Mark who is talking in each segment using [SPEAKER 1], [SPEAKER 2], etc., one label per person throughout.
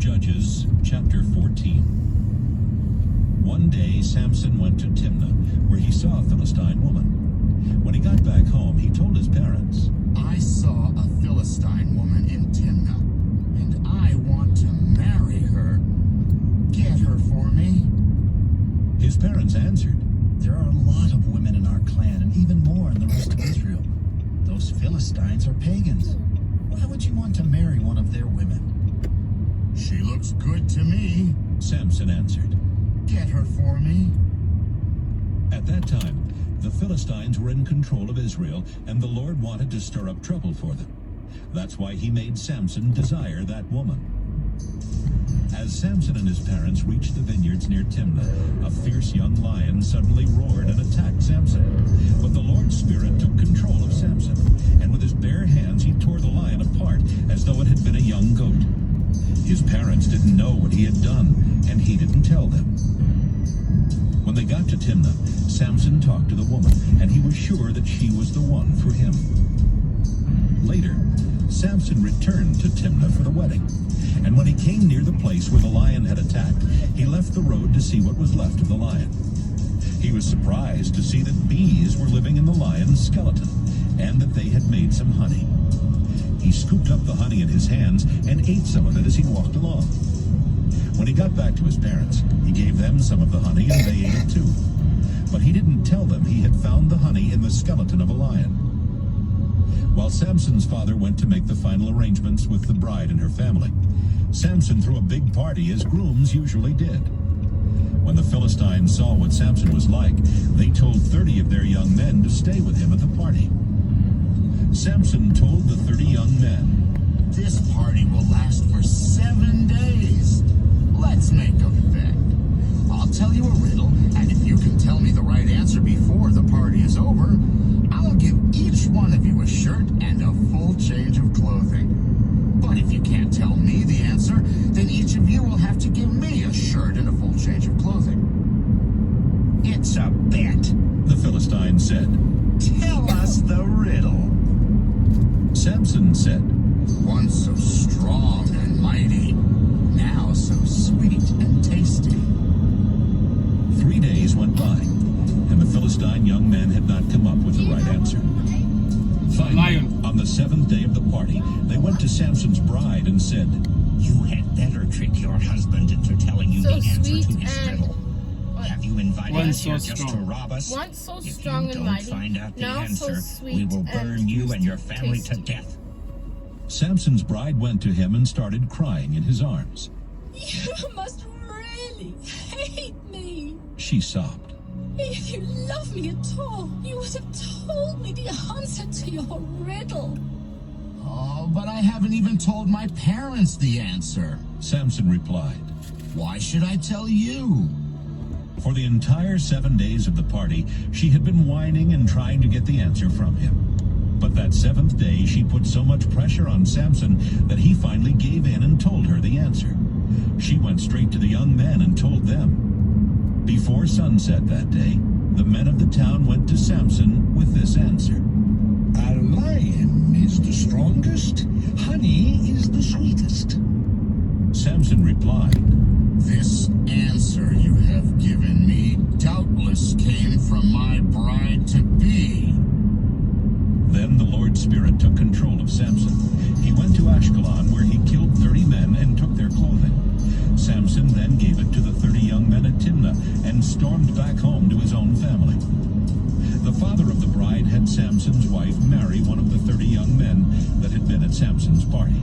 [SPEAKER 1] Judges chapter 14. One day Samson went to Timnah, where he saw a Philistine woman. When he got back home, he told his parents,
[SPEAKER 2] I saw a Philistine woman in Timnah, and I want to marry her. Get her for me.
[SPEAKER 1] His parents answered,
[SPEAKER 3] There are a lot of women in our clan, and even more in the rest of Israel. Those Philistines are pagans. Why would you want to marry one of their women?
[SPEAKER 2] She looks good to me.
[SPEAKER 1] Samson answered.
[SPEAKER 2] Get her for me.
[SPEAKER 1] At that time, the Philistines were in control of Israel, and the Lord wanted to stir up trouble for them. That's why he made Samson desire that woman. As Samson and his parents reached the vineyards near Timnah, a fierce young lion suddenly roared and attacked Samson. But the Lord's Spirit took control of Samson, and with his bare hands he tore the lion apart as though it had been a young goat. His parents didn't know what he had done, and he didn't tell them. When they got to Timnah, Samson talked to the woman, and he was sure that she was the one for him. Later, Samson returned to Timnah for the wedding, and when he came near the place where the lion had attacked, he left the road to see what was left of the lion. He was surprised to see that bees were living in the lion's skeleton, and that they had made some honey. He scooped up the honey in his hands and ate some of it as he walked along. When he got back to his parents, he gave them some of the honey and they ate it too. But he didn't tell them he had found the honey in the skeleton of a lion. While Samson's father went to make the final arrangements with the bride and her family, Samson threw a big party as grooms usually did. When the Philistines saw what Samson was like, they told 30 of their young men to stay with him at the party. Samson told the 30 young men,
[SPEAKER 2] This party will last for 7 days. Let's make a bet. I'll tell you a riddle, and if you can tell me the right answer before the party is over, I'll give each one of you a shirt and a full change of clothing. But if you can't tell me the answer, then each of you will have to give me a shirt and a full change of clothing. It's a bet,
[SPEAKER 1] the Philistine said.
[SPEAKER 2] Tell us the riddle.
[SPEAKER 1] Samson said,
[SPEAKER 2] Once so strong and mighty, now so sweet and tasty.
[SPEAKER 1] 3 days went by, and the Philistine young men had not come up with the right answer. Finally, on the 7th day of the party, they went to Samson's bride and said,
[SPEAKER 4] You had better trick your husband into telling you
[SPEAKER 5] So
[SPEAKER 4] the answer to
[SPEAKER 5] sweet
[SPEAKER 4] his
[SPEAKER 5] and-
[SPEAKER 4] riddle. Have you invited
[SPEAKER 6] Once
[SPEAKER 4] us here
[SPEAKER 6] so
[SPEAKER 4] just to
[SPEAKER 6] strong.
[SPEAKER 4] rob us?
[SPEAKER 5] Once so
[SPEAKER 4] If
[SPEAKER 5] strong
[SPEAKER 4] you
[SPEAKER 5] and
[SPEAKER 4] don't
[SPEAKER 5] mighty,
[SPEAKER 4] find out the
[SPEAKER 5] now so
[SPEAKER 4] answer,
[SPEAKER 5] sweet
[SPEAKER 4] we will
[SPEAKER 5] and
[SPEAKER 4] burn you and your family to
[SPEAKER 5] tasty.
[SPEAKER 4] death.
[SPEAKER 1] Samson's bride went to him and started crying in his arms.
[SPEAKER 7] You must really hate me.
[SPEAKER 1] She sobbed.
[SPEAKER 7] If you love me at all, you would have told me the answer to your riddle.
[SPEAKER 2] Oh, but I haven't even told my parents the answer.
[SPEAKER 1] Samson replied.
[SPEAKER 2] Why should I tell you?
[SPEAKER 1] For the entire 7 days of the party, she had been whining and trying to get the answer from him. But that 7th day, she put so much pressure on Samson that he finally gave in and told her the answer. She went straight to the young men and told them. Before sunset that day, the men of the town went to Samson with this answer.
[SPEAKER 8] A lion is the strongest, honey is the sweetest.
[SPEAKER 1] Samson replied,
[SPEAKER 2] This answer you have given me doubtless came from my bride-to-be.
[SPEAKER 1] Then the Lord's Spirit took control of Samson. He went to Ashkelon, where he killed 30 men and took their clothing. Samson then gave it to the 30 young men at Timnah and stormed back home to his own family. The father of the bride had Samson's wife marry one of the 30 young men that had been at Samson's party.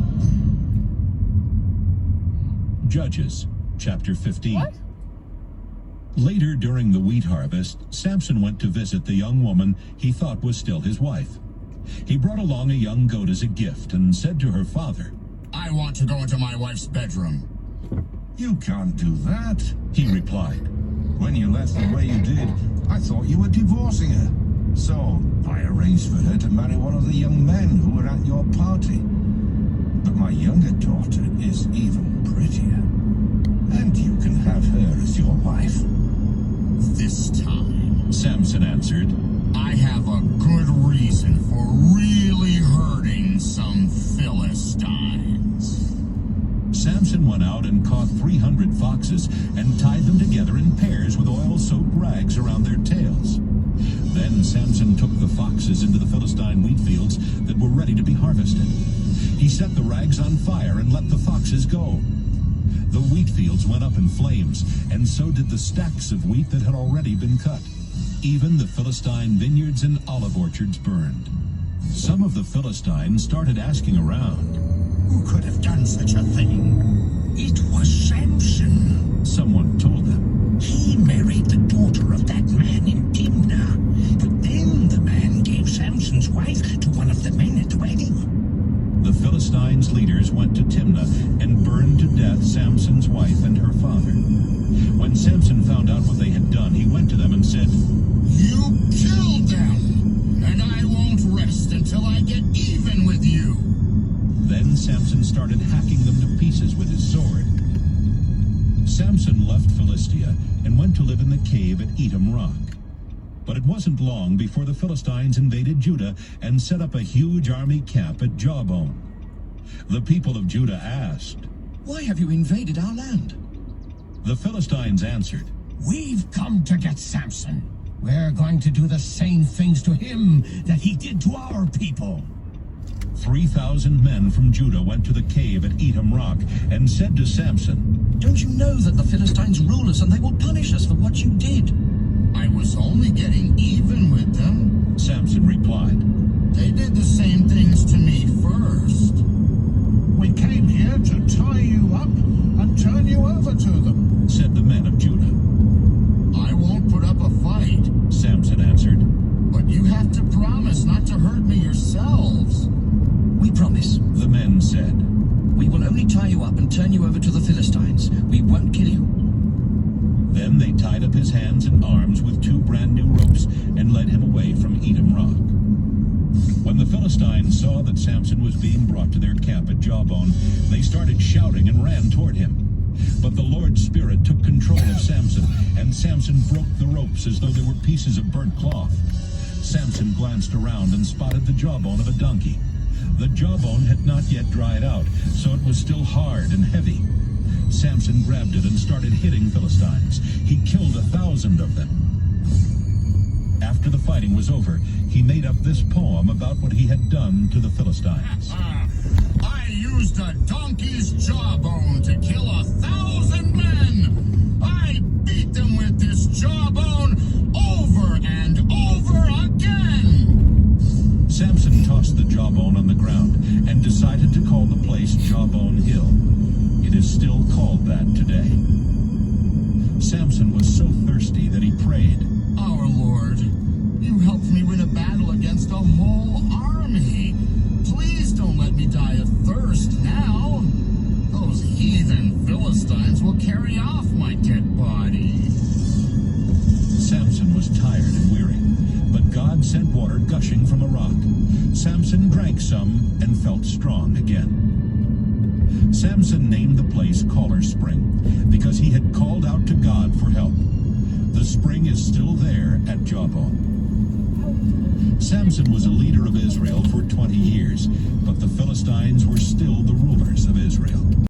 [SPEAKER 1] Judges chapter 15.
[SPEAKER 5] What?
[SPEAKER 1] Later during the wheat harvest, Samson went to visit the young woman he thought was still his wife. He brought along a young goat as a gift and said to her father,
[SPEAKER 2] I want to go into my wife's bedroom.
[SPEAKER 8] You can't do that.
[SPEAKER 1] He replied.
[SPEAKER 8] When you left the way you did, I thought you were divorcing her. So I arranged for her to marry one of the young men who were at your party. But my younger daughter is even prettier. And you can have her as your wife.
[SPEAKER 2] This time,
[SPEAKER 1] Samson answered,
[SPEAKER 2] I have a good reason for really hurting some Philistines.
[SPEAKER 1] Samson went out and caught 300 foxes and tied them together in pairs with oil-soaked rags around their tails. Then Samson took the foxes into the Philistine wheat fields that were ready to be harvested. He set the rags on fire and let the foxes go. The wheat fields went up in flames, and so did the stacks of wheat that had already been cut. Even the Philistine vineyards and olive orchards burned. Some of the Philistines started asking around.
[SPEAKER 4] Who could have done such a thing? It was Samson.
[SPEAKER 1] Someone told them.
[SPEAKER 4] He married the daughter of that man in Timnah. But then the man gave Samson's wife to one of the men at the wedding.
[SPEAKER 1] The Philistines' leaders went to Timnah and burned to death Samson's wife and her father. When Samson found out what they had done, he went to them and said,
[SPEAKER 2] You killed them, and I won't rest until I get even with you.
[SPEAKER 1] Then Samson started hacking them to pieces with his sword. Samson left Philistia and went to live in the cave at Etam Rock. But it wasn't long before the Philistines invaded Judah and set up a huge army camp at Jawbone. The people of Judah asked,
[SPEAKER 3] Why have you invaded our land?
[SPEAKER 1] The Philistines answered,
[SPEAKER 4] We've come to get Samson. We're going to do the same things to him that he did to our people.
[SPEAKER 1] 3,000 men from Judah went to the cave at Etam Rock and said to Samson,
[SPEAKER 3] Don't you know that the Philistines rule us and they will punish us for what you did?
[SPEAKER 2] I was only getting even with them.
[SPEAKER 1] Samson replied,
[SPEAKER 2] They did the same things to me first.
[SPEAKER 8] We came here to tie you up and turn you over to them.
[SPEAKER 1] said the men of Judah.
[SPEAKER 2] I won't put up a fight,
[SPEAKER 1] Samson answered,
[SPEAKER 2] but you have to promise not to hurt me yourselves.
[SPEAKER 3] We promise.
[SPEAKER 1] the men said.
[SPEAKER 3] We will only tie you up and turn you over to the Philistines. We won't kill you.
[SPEAKER 1] Then they tied up his hands and arms with 2 brand new ropes and led him away from Etam Rock. When the Philistines saw that Samson was being brought to their camp at Jawbone, they started shouting and ran toward him. But the Lord's Spirit took control of Samson, and Samson broke the ropes as though they were pieces of burnt cloth. Samson glanced around and spotted the jawbone of a donkey. The jawbone had not yet dried out, so it was still hard and heavy. Samson grabbed it and started hitting Philistines. He killed 1,000 of them. After the fighting was over, he made up this poem about what he had done to the Philistines.
[SPEAKER 2] I used a donkey's jawbone to kill 1,000 men. I beat them with this jawbone over and over again.
[SPEAKER 1] Samson tossed the jawbone on the ground and decided to call the place Jawbone Hill. It is still called that today. Samson was so thirsty that he prayed,
[SPEAKER 2] Our Lord, you helped me win a battle against a whole army. Please don't let me die of thirst now. Those heathen Philistines will carry off my dead body.
[SPEAKER 1] Samson was tired and weary, but God sent water gushing from a rock. Samson drank some and felt strong again. Samson named the place Caller Spring because he had called out to God for help. The spring is still there at Jawbone. Samson was a leader of Israel for 20 years, but the Philistines were still the rulers of Israel.